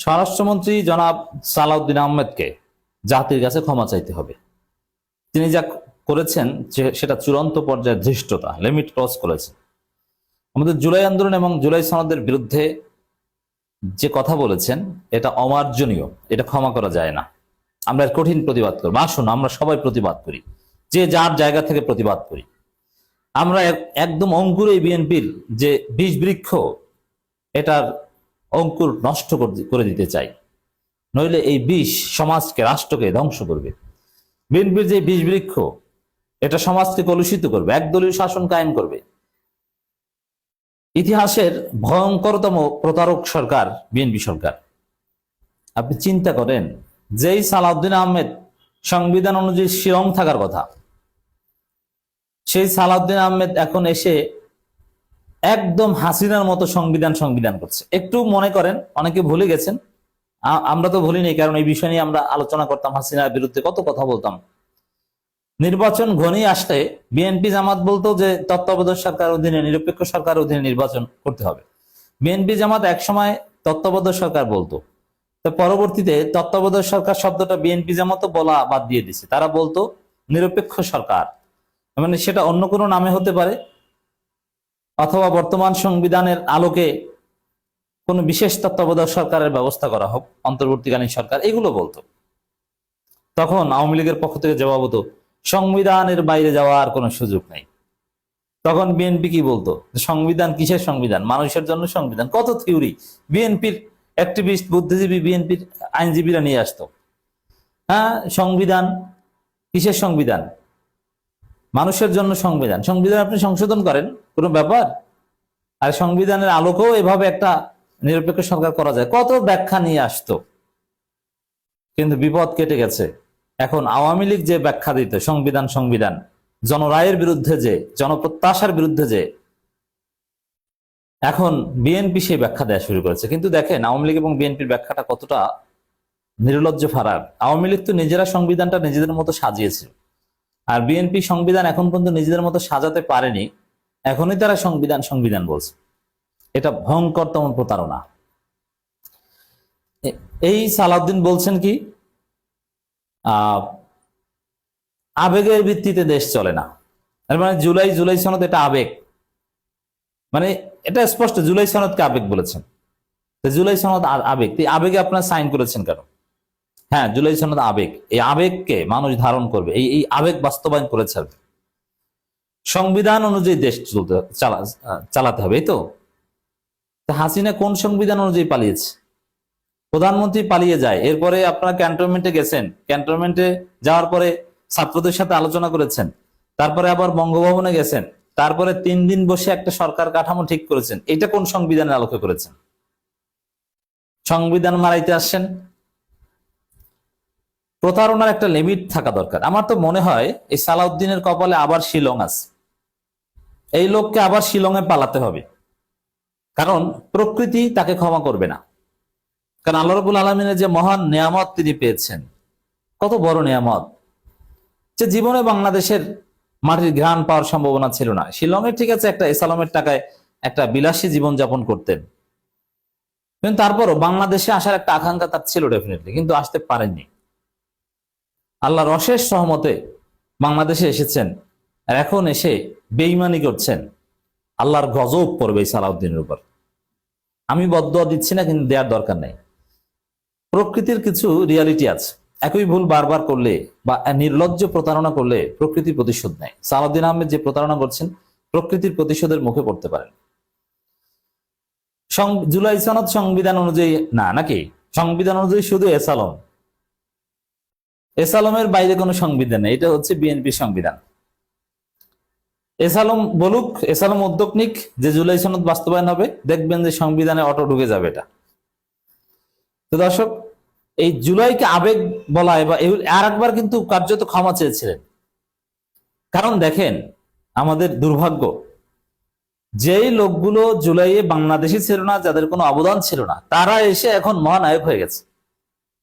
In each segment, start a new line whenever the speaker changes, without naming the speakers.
স্বরাষ্ট্রমন্ত্রী জনাব সালাউদ্দিন আহমেদকে জাতির কাছে ক্ষমা চাইতে হবে। তিনি যা করেছেন সেটা চূড়ান্ত পর্যায়ের ধৃষ্টতা, লিমিট ক্রস করেছেন। আমাদের জুলাই আন্দোলন এবং জুলাই সনদের বিরুদ্ধে যে কথা বলেছেন এটা অমার্জনীয়, এটা ক্ষমা করা যায় না। আমরা এর কঠিন প্রতিবাদ করবো। আসুন আমরা সবাই প্রতিবাদ করি, যে যার জায়গা থেকে প্রতিবাদ করি। আমরা একদম অঙ্কুরে বিএনপির যে বীজ বৃক্ষ, এটার অঙ্কুর নষ্ট করে দিতে চাই, নইলে এই বিষ সমাজকে, রাষ্ট্রকে ধ্বংস করবে। বিএনপির যে বীজ বৃক্ষ, এটা সমাজকে কলুষিত করবে, একদলীয় শাসন কায়েম করবে। ইতিহাসের ভয়ঙ্করতম প্রতারক সরকার বিএনপি সরকার। আপনি চিন্তা করেন, যেই সালাউদ্দিন আহমেদ সংবিধান অনুযায়ী শিলং থাকার কথা, সেই সালাউদ্দিন আহমেদ এখন এসে একদম হাসিনার মতো সংবিধান করছে। একটু মনে করেন, অনেকে ভুলে গেছেন, আমরা তো ভুলিনি, কারণ এই বিষয় নিয়ে আমরা আলোচনা করতাম, হাসিনার বিরুদ্ধে কত কথা বলতাম। নির্বাচন ঘনিয়ে আসতে বিএনপি জামাত বলতো যে তত্ত্বাবধায়ক সরকার অধীনে, নিরপেক্ষ সরকার অধীনে নির্বাচন করতে হবে। বিএনপি জামাত একসময় তত্ত্বাবধায়ক সরকার বলতো, তো পরবর্তীতে তত্ত্বাবধায়ক সরকার শব্দটা বিএনপি জামাতও বলা বাদ দিয়ে দিছে, তারা বলতো নিরপেক্ষ সরকার। মানে সেটা অন্য কোনো নামে হতে পারে, অথবা বর্তমান সংবিধানের আলোকে কোন বিশেষ তত্ত্বাবধায়ক সরকারের ব্যবস্থা করা হোক, অন্তর্বর্তীকালীন সরকার, এগুলো বলতো। তখন আওয়ামী লীগের পক্ষ থেকে জবাব হতো সংবিধানের বাইরে যাওয়ার কোনো সুযোগ নেই। তখন বিএনপি কি বলতো, সংবিধান কিসের সংবিধান, মানুষের জন্য সংবিধান। কত থিওরি বিএনপির অ্যাক্টিভিস্ট, বুদ্ধিজীবী, বিএনপির আইনজীবীরা নিয়ে আসতো। হ্যাঁ, সংবিধান কিসের সংবিধান, মানুষের জন্য সংবিধান। সংবিধান আপনি সংশোধন করেন, কোনো ব্যাপার? আর সংবিধানের আলোকেও এভাবে একটা নিরপেক্ষ সরকার করা যায়, কত ব্যাখ্যা নিয়ে আসতো। কিন্তু বিপদ কেটে গেছে। এখন আওয়ামী লীগ যে ব্যাখ্যা দিত সংবিধান জনরায়ের বিরুদ্ধে, যে জনপ্রত্যাশার বিরুদ্ধে, যে এখন বিএনপি সেই ব্যাখ্যা দেওয়া শুরু করেছে। কিন্তু দেখেন আওয়ামী লীগ এবং বিএনপির ব্যাখ্যাটা কতটা নির্লজ্জ ফারাক। আওয়ামী লীগ তো নিজেরা সংবিধানটা নিজেদের মতো সাজিয়েছে, আর বিএনপি সংবিধান এখন পর্যন্ত নিজেদের মতো সাজাতে পারেনি, এখনই তারা সংবিধান বলছে। এটা ভয়ঙ্করতম প্রতারণা। এই সালাউদ্দিন বলছেন কি, আবেগের ভিত্তিতে দেশ চলে না। মানে জুলাই সনদ এটা আবেগ, মানে এটা স্পষ্ট, জুলাই সনদকে আবেগ বলেছেন। জুলাই সনদ আবেগ, আবেগে আপনারা সাইন করেছেন কেন? হ্যাঁ, জুলাই সনদ আবেগ, এই আবেগকে মানুষ ধারণ করবে, এই আবেগ বাস্তবায়ন করে ছাড়বে। সংবিধান অনুযায়ী দেশ চালাতে হবে, এই তো। হাসিনা কোন সংবিধান অনুযায়ী পালিয়েছে? প্রধানমন্ত্রী পালিয়ে যায়, এরপরে আপনারা ক্যান্টনমেন্টে গেছেন, ক্যান্টনমেন্টে যাওয়ার পরে ছাত্রদের সাথে আলোচনা করেছেন, তারপরে আবার বঙ্গভবনে গেছেন, তারপরে 3 দিন বসে একটা সরকার কাঠামো ঠিক করেছেন। এটা কোন সংবিধানের আলোকে করেছেন? সংবিধান মারাইতে আসছেন। প্রতারণার একটা লিমিট থাকা দরকার। আমার তো মনে হয় এই সালাউদ্দিনের কপালে আবার শিলং আছে, এই লোককে আবার শিলংয়ে পালাতে হবে, কারণ প্রকৃতি তাকে ক্ষমা করবে না। কারণ আল্লাহ রাব্বুল আলামিনের যে মহান নিয়ামত তিনি পেয়েছেন, কত বড় নিয়ামত, যে জীবনে বাংলাদেশের মাটির ঘ্রাণ পাওয়ার সম্ভাবনা ছিল না। শিলংয়ে ঠিক আছে, একটা এসালমের টাকায় একটা বিলাসী জীবন যাপন করতেন, কিন্তু তারপরও বাংলাদেশে আসার একটা আকাঙ্ক্ষা তার ছিল ডেফিনেটলি, কিন্তু আসতে পারেননি। আল্লাহর অশেষ রহমতে বাংলাদেশে এসেছেন, আর এখন এসে বেঈমানি করছেন। আল্লাহর গজব পড়বে এই সালাউদ্দিনের উপর। আমি বদদুয়া দিচ্ছি না, কিন্তু দেওয়ার দরকার নেই। প্রকৃতির কিছু রিয়ালিটি আছে, একই ভুল বারবার করলে বা নির্লজ্জ প্রতারণা করলে প্রকৃতি প্রতিশোধ নেয়। সালাউদ্দিন আহমেদ যে প্রতারণা করছেন, প্রকৃতির প্রতিশোধের মুখে পড়তে পারেন। জুলাই সনদ সংবিধান অনুযায়ী না, নাকি সংবিধান অনুযায়ী শুধু এসালমের বাইরে কোনো সংবিধান নেই, এটা হচ্ছে বিএনপি সংবিধান। এসালম বলুক, এসালম উদ্যোগ নিক যে জুলাই সনদ বাস্তবায়ন হবে, দেখবেন যে সংবিধানে অটো ঢুকে যাবে এটা। তো দর্শক, এই জুলাইকে আবেগ বলা, বা আর একবার কিন্তু কার্যত ক্ষমা চেয়েছিলেন। কারণ দেখেন আমাদের দুর্ভাগ্য, যেই লোকগুলো জুলাইয়ে বাংলাদেশি ছিল না, যাদের কোনো অবদান ছিল না, তারা এসে এখন মহানায়ক হয়ে গেছে।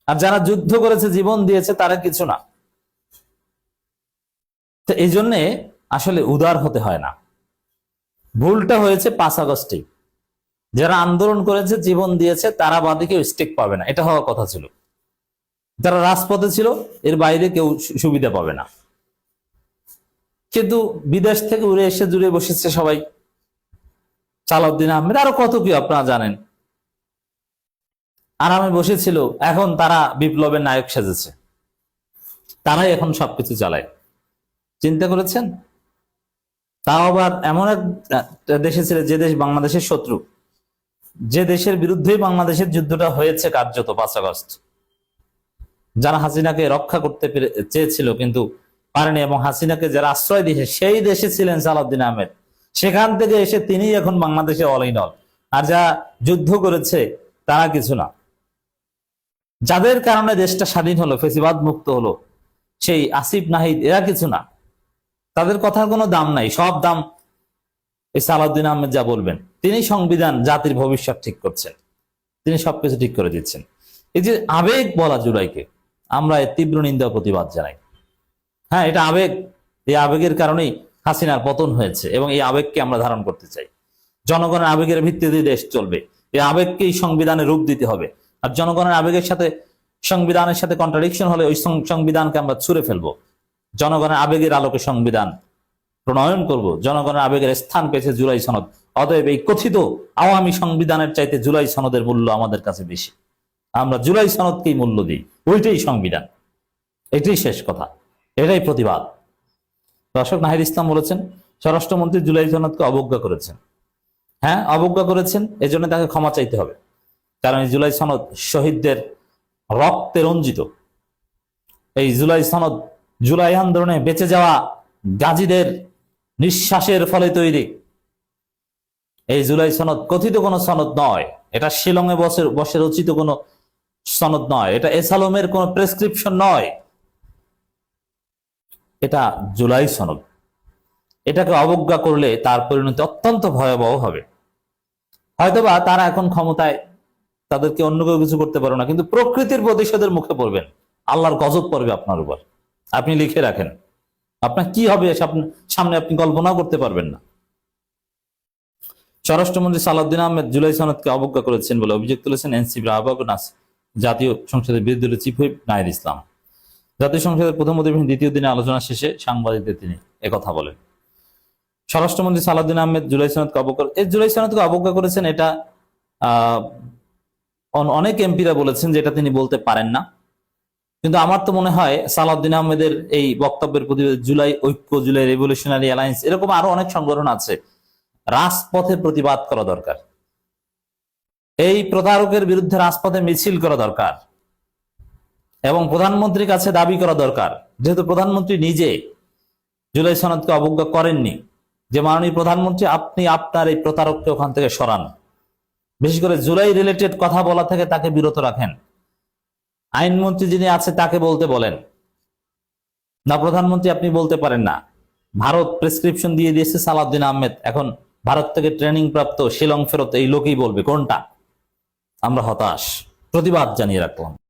আর যারা যুদ্ধ করেছে, জীবন দিয়েছে, তারা কিছু না। তো এই জন্যে আসলে উদার হতে হয় না। ভুলটা হয়েছে 5 আগস্টে। যারা আন্দোলন করেছে, জীবন দিয়েছে, তারা বাদে কেউ স্টেক পাবে না, এটা হওয়ার কথা ছিল। যারা রাজপথে ছিল এর বাইরে কেউ সুবিধা পাবে না। কিন্তু বিদেশ থেকে উড়ে এসে জুড়ে বসেছে সবাই, সালাউদ্দিন আহমেদ আরো কত কি আপনারা জানেন, আরামে বসেছিল। এখন তারা বিপ্লবের নায়ক সেজেছে, তারাই এখন সবকিছু চালায়। চিন্তা করেছেন? তাও আবার এমন এক দেশে ছিল, যে দেশ বাংলাদেশের শত্রু, যে দেশের বিরুদ্ধেই বাংলাদেশের যুদ্ধটা হয়েছে কার্যত 5 আগস্ট। যারা হাসিনাকে রক্ষা করতে চেয়েছিল কিন্তু পারেনি, এবং হাসিনাকে যারা আশ্রয় দিয়েছে সেই দেশে ছিলেন সালাউদ্দিন আহমেদ। সেখান থেকে এসে তিনি এখন বাংলাদেশে অল ইন অল। আর যা যুদ্ধ করেছে তারা কিছু না। যাদের কারণে দেশটা স্বাধীন হলো, ফেসিবাদ মুক্ত হলো, সেই আসিফ নাহিদ, এরা কিছু না। তাদের কথার কোনো দাম নাই, সব দাম এই সালাউদ্দিন আহমেদ যা বলবেন। তিনি সংবিধান, জাতির ভবিষ্যৎ ঠিক করছেন, তিনি সবকিছু ঠিক করে দিচ্ছেন। এই যে আবেগ বলা জুলাইকে, আমরা এর তীব্র নিন্দা প্রতিবাদ জানাই। হ্যাঁ, এটা আবেগ। এই আবেগের কারণেই হাসিনার পতন হয়েছে, এবং এই আবেগকে আমরা ধারণ করতে চাই। জনগণের আবেগের ভিত্তিতে দেশ চলবে, এই আবেগকেই সংবিধানে রূপ দিতে হবে। আর জনগণের আবেগের সাথে সংবিধানের সাথে কন্ট্রাডিকশন হলে ওই সংবিধানকে আমরা ছুঁড়ে ফেলবো। জনগণের আবেগের আলোকে সংবিধান প্রণয়ন করব। জনগণের আবেগের স্থান পেয়েছে জুলাই সনদ। অতএব এই কথিত আওয়ামী সংবিধানের চাইতে জুলাই সনদের মূল্য আমাদের কাছে বেশি। আমরা জুলাই সনদকেই মূল্য দিই, ওইটাই সংবিধান, এটাই শেষ কথা, এটাই প্রতিবাদ। দর্শক, নাহিদ ইসলাম বলেছেন স্বরাষ্ট্রমন্ত্রী জুলাই সনদকে অবজ্ঞা করেছেন। হ্যাঁ, অবজ্ঞা করেছেন, এজন্য তাকে ক্ষমা চাইতে হবে। কারণ এই জুলাই সনদ শহীদদের রক্তে রঞ্জিত। এই জুলাই সনদ জুলাই আন্দোলনে বেঁচে যাওয়া গাজীদের নিঃশ্বাসের ফলে তৈরি। এই জুলাই সনদ কথিত কোনো সনদ নয়, এটা শিলংয়ে বসে রচিত কোনো সনদ নয়, এটা এসালমের কোনো প্রেসক্রিপশন নয়, এটা জুলাই সনদ। এটাকে অবজ্ঞা করলে তার পরিণতি অত্যন্ত ভয়াবহ হবে। হয়তোবা তারা এখন ক্ষমতায়, তাদেরকে অন্য কেউ কিছু করতে পারো না, কিন্তু প্রকৃতির প্রতিশোধের মুখে পড়বেন, আল্লাহর গজব পড়বে আপনার উপর। আপনি লিখে রাখেন, আপনার কি হবে সামনে আপনি কল্পনাও করতে পারবেন না। স্বরাষ্ট্রমন্ত্রী সালাউদ্দিন আহমেদ জুলাই সনদকে অবজ্ঞা করেছেন বলে অভিযোগ তুলেছেন এনসিপির আহ্বায়ক জাতীয় সংসদের বিরোধী দলের চিফ হুইপ নাহিদ ইসলাম। জাতীয় সংসদের প্রথম অধিবেশন দ্বিতীয় দিনে আলোচনা শেষে সাংবাদিকদের তিনি একথা বলেন। স্বরাষ্ট্রমন্ত্রী সালাউদ্দিন আহমেদ জুলাই সনদকে অবজ্ঞা করেছেন, এটা অনেক এমপিরা বলেছেন যে এটা তিনি বলতে পারেন না। কিন্তু আমার তো মনে হয় সালাউদ্দিন আহমেদের এই বক্তব্যের প্রতি জুলাই ঐক্য, জুলাই রেভলিউশনারি অ্যালায়েন্স, এরকম আরো অনেক সংগঠন আছে, রাজপথে প্রতিবাদ করা দরকার। এই প্রতারকের বিরুদ্ধে রাজপথে মিছিল করা দরকার, এবং প্রধানমন্ত্রীর কাছে দাবি করা দরকার। যেহেতু প্রধানমন্ত্রী নিজে জুলাই সনদকে অবজ্ঞা করেননি, যে মাননীয় প্রধানমন্ত্রী, আপনি আপনার এই প্রতারককে ওখান থেকে সরান, বিশেষ করে জুলাই রিলেটেড কথা বলা থেকে তাকে বিরত রাখেন। আইনমন্ত্রী যিনি আছে তাকে বলতে বলেন না, প্রধানমন্ত্রী আপনি বলতে পারেন না। ভারত প্রেসক্রিপশন দিয়ে দিয়েছে সালাউদ্দিন আহমেদ, এখন ভারত থেকে ট্রেনিং প্রাপ্ত শিলং ফেরত এই লোকই বলবে কোনটা। আমরা হতাশ, প্রতিবাদ জানিয়ে রাখলাম।